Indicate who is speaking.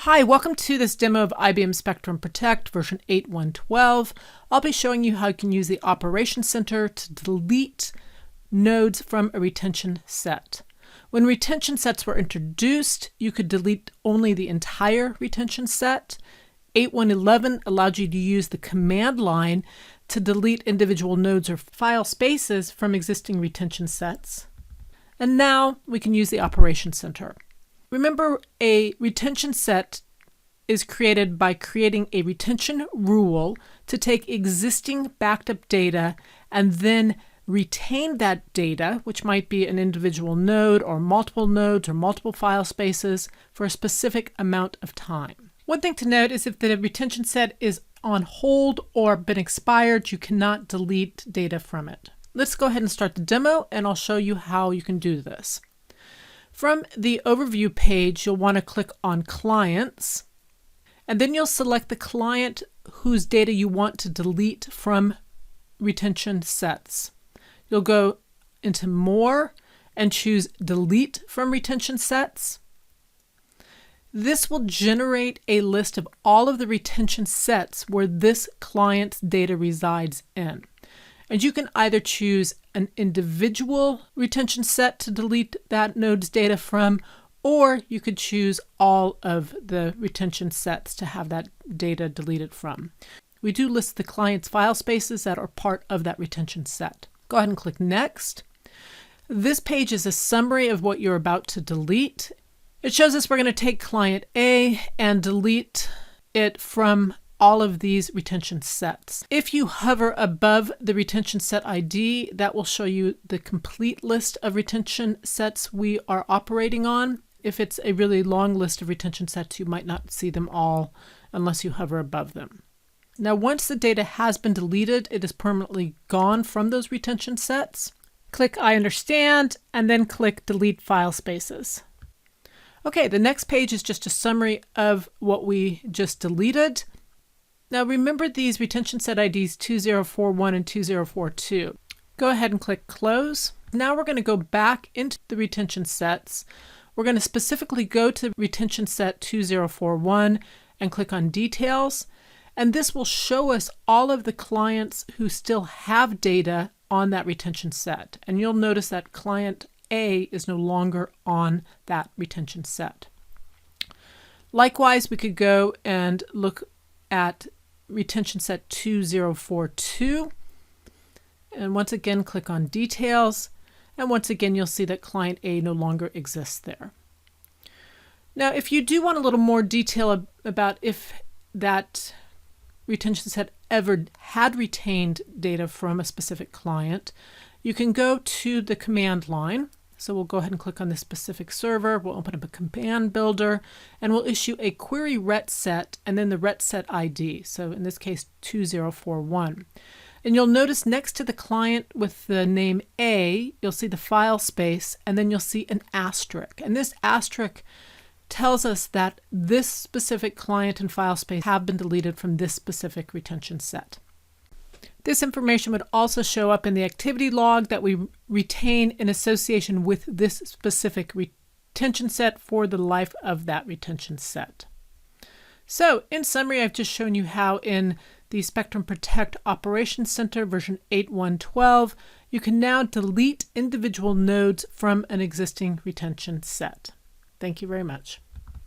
Speaker 1: Hi, welcome to this demo of IBM Spectrum Protect version 8.1.12. I'll be showing you how you can use the Operations Center to delete nodes from a retention set. When retention sets were introduced, you could delete only the entire retention set. 8.1.11 allowed you to use the command line to delete individual nodes or file spaces from existing retention sets. And now we can use the Operations Center. Remember, a retention set is created by creating a retention rule to take existing backed up data and then retain that data, which might be an individual node or multiple nodes or multiple file spaces, for a specific amount of time. One thing to note is if the retention set is on hold or been expired, you cannot delete data from it. Let's go ahead and start the demo, and I'll show you how you can do this. From the overview page, you'll want to click on Clients, and then you'll select the client whose data you want to delete from retention sets. You'll go into More and choose Delete from Retention Sets. This will generate a list of all of the retention sets where this client's data resides in. And you can either choose an individual retention set to delete that node's data from, or you could choose all of the retention sets to have that data deleted from. We do list the client's file spaces that are part of that retention set. Go ahead and click Next. This page is a summary of what you're about to delete. It shows us we're going to take client A and delete it from all of these retention sets. If you hover above the retention set ID, that will show you the complete list of retention sets we are operating on. If it's a really long list of retention sets, you might not see them all unless you hover above them. Now, once the data has been deleted, it is permanently gone from those retention sets. Click I understand, and then click Delete File Spaces. Okay, the next page is just a summary of what we just deleted. Now remember these retention set IDs 2041 and 2042. Go ahead and click Close. Now we're going to go back into the retention sets. We're going to specifically go to retention set 2041 and click on Details. And this will show us all of the clients who still have data on that retention set. And you'll notice that client A is no longer on that retention set. Likewise, we could go and look at retention set 2042, and once again click on Details, and once again you'll see that client A no longer exists there. Now if you do want a little more detail about if that retention set ever had retained data from a specific client, you can go to the command line. So we'll go ahead and click on this specific server. We'll open up a command builder, and we'll issue a query retset and then the retset ID. So in this case, 2041. And you'll notice next to the client with the name A, you'll see the file space, and then you'll see an asterisk. And this asterisk tells us that this specific client and file space have been deleted from this specific retention set. This information would also show up in the activity log that we retain in association with this specific retention set for the life of that retention set. So in summary, I've just shown you how in the Spectrum Protect Operations Center version 8.1.12, you can now delete individual nodes from an existing retention set. Thank you very much.